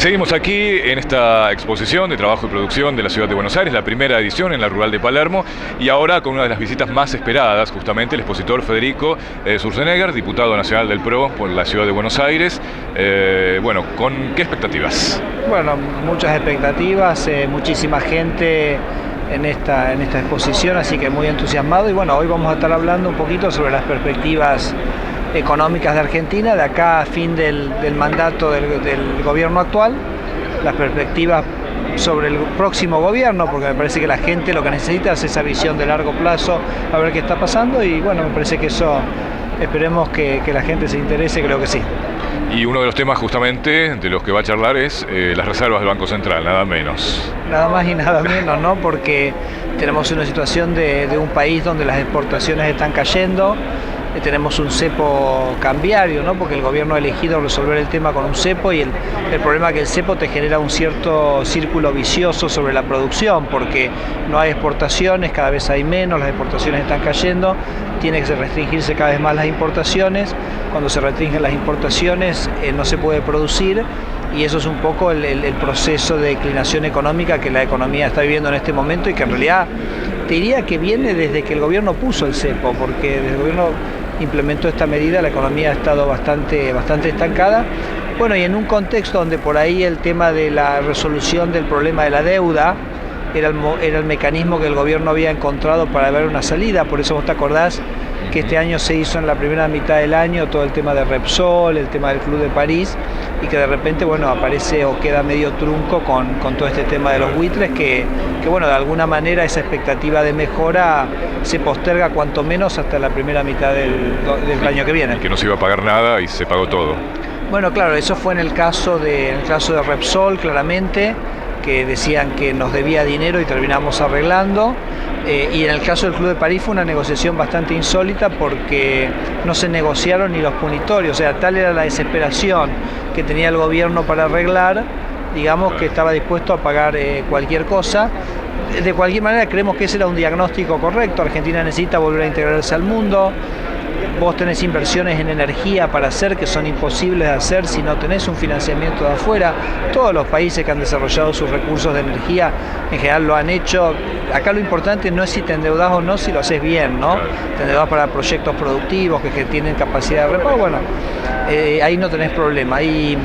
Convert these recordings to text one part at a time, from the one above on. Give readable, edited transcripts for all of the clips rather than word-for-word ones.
seguimos aquí en esta exposición de trabajo y producción de la ciudad de Buenos Aires, la primera edición en la Rural de Palermo, y ahora con una de las visitas más esperadas, justamente el expositor Federico Sturzenegger, diputado nacional del PRO por la ciudad de Buenos Aires. Bueno, ¿con qué expectativas? Bueno, muchas expectativas, muchísima gente en esta exposición, así que muy entusiasmado. Y bueno, hoy vamos a estar hablando un poquito sobre las perspectivas económicas de Argentina de acá a fin del mandato del gobierno actual, las perspectivas sobre el próximo gobierno, porque me parece que la gente lo que necesita es esa visión de largo plazo, a ver qué está pasando, y bueno, me parece que eso, esperemos que la gente se interese, creo que sí. Y uno de los temas justamente de los que va a charlar es las reservas del Banco Central, nada menos. Nada más y nada menos, ¿no? Porque tenemos una situación de un país donde las exportaciones están cayendo. Tenemos un cepo cambiario, ¿no? Porque el gobierno ha elegido resolver el tema con un cepo, y el problema es que el cepo te genera un cierto círculo vicioso sobre la producción, porque no hay exportaciones, cada vez hay menos, las exportaciones están cayendo, tiene que restringirse cada vez más las importaciones. Cuando se restringen las importaciones no se puede producir, y eso es un poco el proceso de declinación económica que la economía está viviendo en este momento, y que en realidad te diría que viene desde que el gobierno puso el cepo, porque desde el gobierno implementó esta medida, la economía ha estado bastante estancada. Bueno, y en un contexto donde por ahí el tema de la resolución del problema de la deuda era el mecanismo que el gobierno había encontrado para ver una salida. Por eso vos te acordás que este año se hizo en la primera mitad del año todo el tema de Repsol, el tema del Club de París, y que de repente, bueno, aparece o queda medio trunco con todo este tema de los buitres, que bueno, de alguna manera esa expectativa de mejora se posterga cuanto menos hasta la primera mitad del año que viene. Y que no se iba a pagar nada y se pagó todo. Bueno, claro, eso fue en el caso de Repsol, claramente, que decían que nos debía dinero y terminamos arreglando. Y en el caso del Club de París fue una negociación bastante insólita, porque no se negociaron ni los punitorios, o sea, tal era la desesperación que tenía el gobierno para arreglar, digamos, que estaba dispuesto a pagar cualquier cosa. De cualquier manera, creemos que ese era un diagnóstico correcto. Argentina necesita volver a integrarse al mundo. Vos tenés inversiones en energía para hacer que son imposibles de hacer si no tenés un financiamiento de afuera. Todos los países que han desarrollado sus recursos de energía en general lo han hecho. Acá lo importante no es si te endeudás o no, si lo haces bien, ¿no? Te endeudás para proyectos productivos que tienen capacidad de repago, bueno, ahí no tenés problema. Y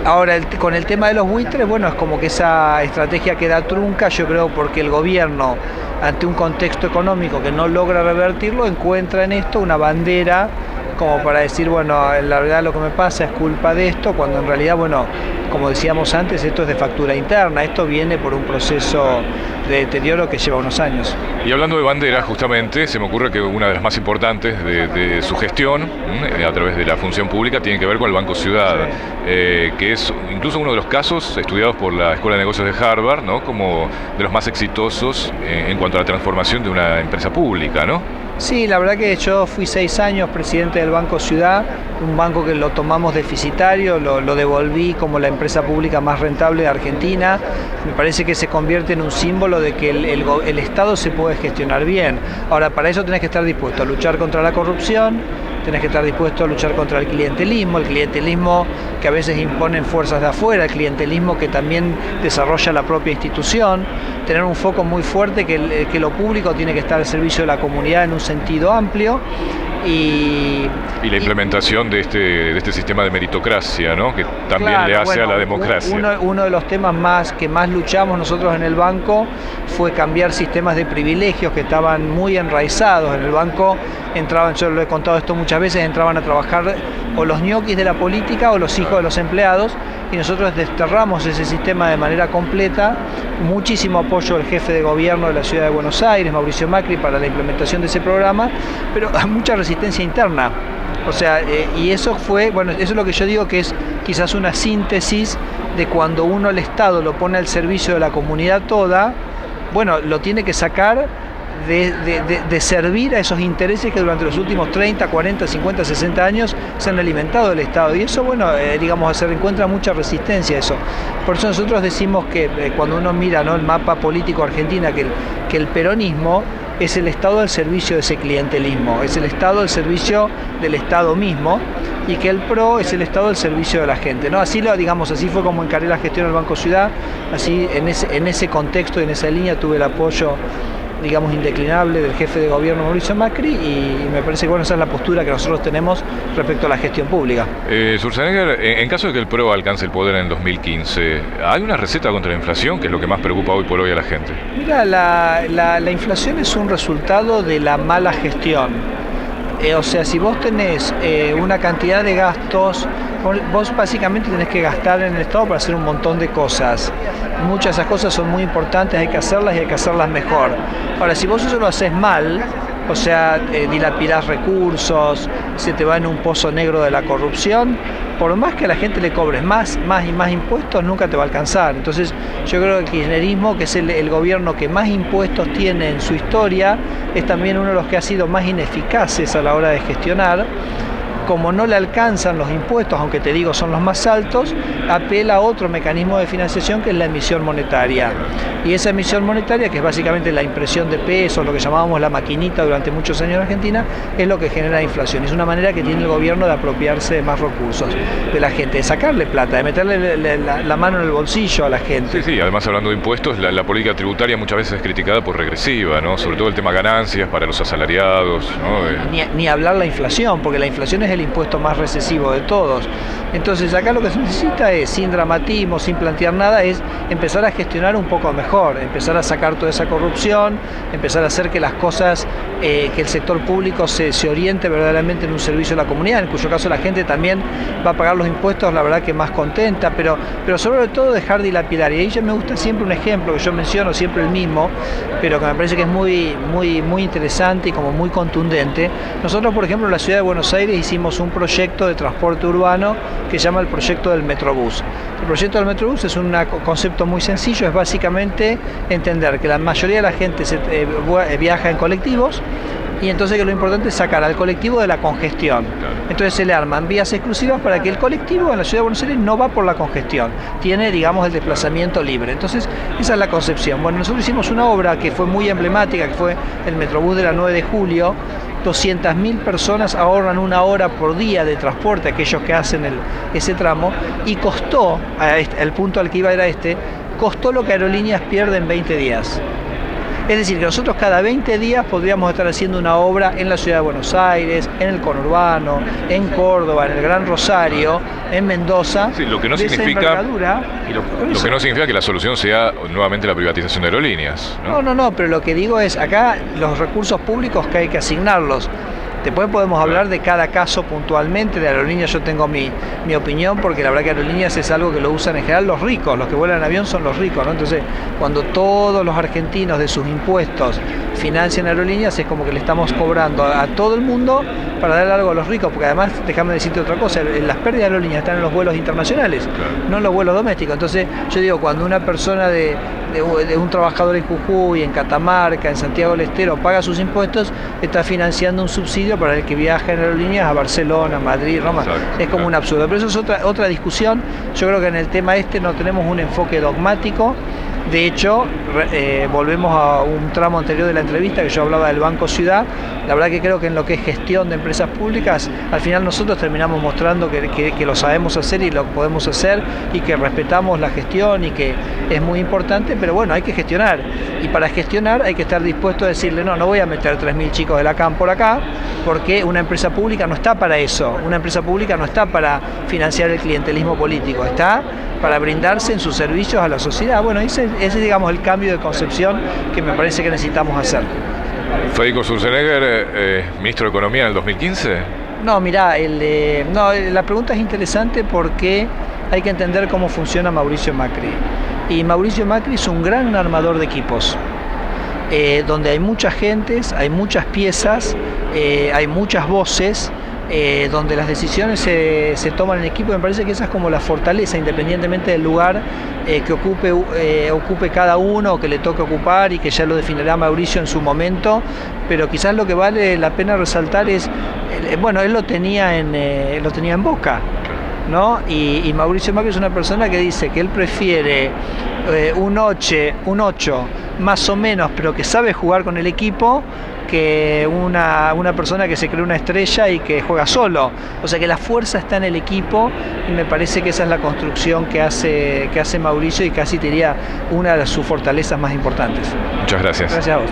ahora con el tema de los buitres, bueno, es como que esa estrategia queda trunca, yo creo, porque el gobierno, ante un contexto económico que no logra revertirlo, encuentra en esto una bandera como para decir, bueno, la verdad lo que me pasa es culpa de esto, cuando en realidad, bueno, como decíamos antes, esto es de factura interna, esto viene por un proceso de deterioro que lleva unos años. Y hablando de banderas, justamente, se me ocurre que una de las más importantes de su gestión, a través de la función pública, tiene que ver con el Banco Ciudad, sí. Que es incluso uno de los casos estudiados por la Escuela de Negocios de Harvard, ¿no? Como de los más exitosos en cuanto a la transformación de una empresa pública, ¿no? Sí, la verdad que yo fui 6 años presidente del Banco Ciudad, un banco que lo tomamos deficitario, lo devolví como la empresa pública más rentable de Argentina. Me parece que se convierte en un símbolo de que el Estado se puede gestionar bien. Ahora, para eso tenés que estar dispuesto a luchar contra la corrupción, tenés que estar dispuesto a luchar contra el clientelismo que a veces imponen fuerzas de afuera, el clientelismo que también desarrolla la propia institución, tener un foco muy fuerte que lo público tiene que estar al servicio de la comunidad en un sentido amplio. Y la implementación de este sistema de meritocracia, ¿no? Que también claro, le hace a la democracia. Uno de los temas que más luchamos nosotros en el banco fue cambiar sistemas de privilegios que estaban muy enraizados. En el banco entraban, yo lo he contado esto muchas veces, entraban a trabajar o los ñoquis de la política o los hijos de los empleados, y nosotros desterramos ese sistema de manera completa. Muchísimo apoyo del jefe de gobierno de la ciudad de Buenos Aires, Mauricio Macri, para la implementación de ese programa, pero mucha resistencia interna. O sea, y eso fue, bueno, eso es lo que yo digo que es quizás una síntesis de cuando uno el Estado lo pone al servicio de la comunidad toda, bueno, lo tiene que sacar de servir a esos intereses que durante los últimos 30, 40, 50, 60 años se han alimentado del Estado. Y eso, bueno, digamos, se encuentra mucha resistencia a eso. Por eso nosotros decimos que cuando uno mira, ¿no?, el mapa político argentino, que el peronismo es el Estado al servicio de ese clientelismo, es el Estado al servicio del Estado mismo, y que el PRO es el Estado al servicio de la gente, ¿no? Así así fue como encaré la gestión del Banco Ciudad, así en ese contexto y en esa línea tuve el apoyo, digamos, indeclinable del jefe de gobierno Mauricio Macri, y me parece que esa es la postura que nosotros tenemos respecto a la gestión pública. Schwarzenegger, en caso de que el PRO alcance el poder en el 2015, ¿hay una receta contra la inflación, que es lo que más preocupa hoy por hoy a la gente? Mira, la inflación es un resultado de la mala gestión. O sea, si vos tenés una cantidad de gastos, vos básicamente tenés que gastar en el Estado para hacer un montón de cosas. Muchas de esas cosas son muy importantes, hay que hacerlas y hay que hacerlas mejor. Ahora, si vos eso lo haces mal, o sea, dilapidás recursos, se te va en un pozo negro de la corrupción, por más que a la gente le cobres más y más impuestos, nunca te va a alcanzar. Entonces, yo creo que el kirchnerismo, que es el gobierno que más impuestos tiene en su historia, es también uno de los que ha sido más ineficaces a la hora de gestionar. Como no le alcanzan los impuestos, aunque te digo son los más altos, apela a otro mecanismo de financiación, que es la emisión monetaria. Y esa emisión monetaria, que es básicamente la impresión de pesos, lo que llamábamos la maquinita durante muchos años en Argentina, es lo que genera inflación. Es una manera que tiene el gobierno de apropiarse de más recursos de la gente, de sacarle plata, de meterle la mano en el bolsillo a la gente. Sí, además, hablando de impuestos, la política tributaria muchas veces es criticada por regresiva, ¿no? Sobre todo el tema ganancias para los asalariados, ¿no? Ni hablar la inflación, porque la inflación es el impuesto más recesivo de todos. Entonces acá lo que se necesita es, sin dramatismo, sin plantear nada, es empezar a gestionar un poco mejor, empezar a sacar toda esa corrupción, empezar a hacer que las cosas, que el sector público se oriente verdaderamente en un servicio a la comunidad, en cuyo caso la gente también va a pagar los impuestos, la verdad que más contenta, pero sobre todo dejar dilapidar. Y ahí ya me gusta siempre un ejemplo que yo menciono, siempre el mismo, pero que me parece que es muy interesante y como muy contundente. Nosotros, por ejemplo, en la ciudad de Buenos Aires hicimos un proyecto de transporte urbano que se llama el proyecto del Metrobús. El proyecto del Metrobús es un concepto muy sencillo, es básicamente entender que la mayoría de la gente viaja en colectivos, y entonces que lo importante es sacar al colectivo de la congestión. Entonces se le arman vías exclusivas para que el colectivo en la ciudad de Buenos Aires no va por la congestión, tiene, digamos, el desplazamiento libre. Entonces esa es la concepción. Bueno, nosotros hicimos una obra que fue muy emblemática, que fue el Metrobús de la 9 de julio. 200.000 personas ahorran 1 hora por día de transporte, aquellos que hacen ese tramo, y costó, el punto al que iba era costó lo que Aerolíneas pierde en 20 días. Es decir, que nosotros cada 20 días podríamos estar haciendo una obra en la ciudad de Buenos Aires, en el conurbano, en Córdoba, en el Gran Rosario, en Mendoza. Sí, lo que no significa que la solución sea nuevamente la privatización de Aerolíneas, ¿no? No, pero lo que digo es, acá los recursos públicos que hay que asignarlos. Después podemos hablar de cada caso puntualmente. De Aerolíneas yo tengo mi opinión, porque la verdad que Aerolíneas es algo que lo usan en general los ricos, los que vuelan en avión son los ricos, ¿no? Entonces, cuando todos los argentinos de sus impuestos financian Aerolíneas, es como que le estamos cobrando a todo el mundo para darle algo a los ricos, porque además, déjame decirte otra cosa, las pérdidas de Aerolíneas están en los vuelos internacionales, no en los vuelos domésticos. Entonces, yo digo, cuando una persona de un trabajador en Jujuy, en Catamarca, en Santiago del Estero, paga sus impuestos, está financiando un subsidio para el que viaja en Aerolíneas a Barcelona, Madrid, Roma. Exacto, es como un absurdo. Pero eso es otra discusión. Yo creo que en el tema no tenemos un enfoque dogmático. De hecho, volvemos a un tramo anterior de la entrevista que yo hablaba del Banco Ciudad. La verdad que creo que en lo que es gestión de empresas públicas, al final nosotros terminamos mostrando que lo sabemos hacer y lo podemos hacer, y que respetamos la gestión y que es muy importante, pero bueno, hay que gestionar. Y para gestionar hay que estar dispuesto a decirle, no voy a meter 3.000 chicos de la CAM por acá, porque una empresa pública no está para eso. Una empresa pública no está para financiar el clientelismo político, está para brindarse en sus servicios a la sociedad. Bueno, ese es, digamos, el cambio de concepción que me parece que necesitamos hacer. Federico Schwarzenegger, ministro de Economía en el 2015. No, mirá, la pregunta es interesante porque hay que entender cómo funciona Mauricio Macri. Y Mauricio Macri es un gran armador de equipos, donde hay muchas gentes, hay muchas piezas, hay muchas voces, donde las decisiones se toman en equipo. Me parece que esa es como la fortaleza, independientemente del lugar que ocupe cada uno, o que le toque ocupar, y que ya lo definirá Mauricio en su momento. Pero quizás lo que vale la pena resaltar es, bueno, él lo tenía en Boca, ¿no? Y Mauricio Macri es una persona que dice que él prefiere un 8 más o menos, pero que sabe jugar con el equipo, que una persona que se cree una estrella y que juega solo. O sea que la fuerza está en el equipo y me parece que esa es la construcción que hace Mauricio y casi te diría una de sus fortalezas más importantes. Muchas gracias. Gracias a vos.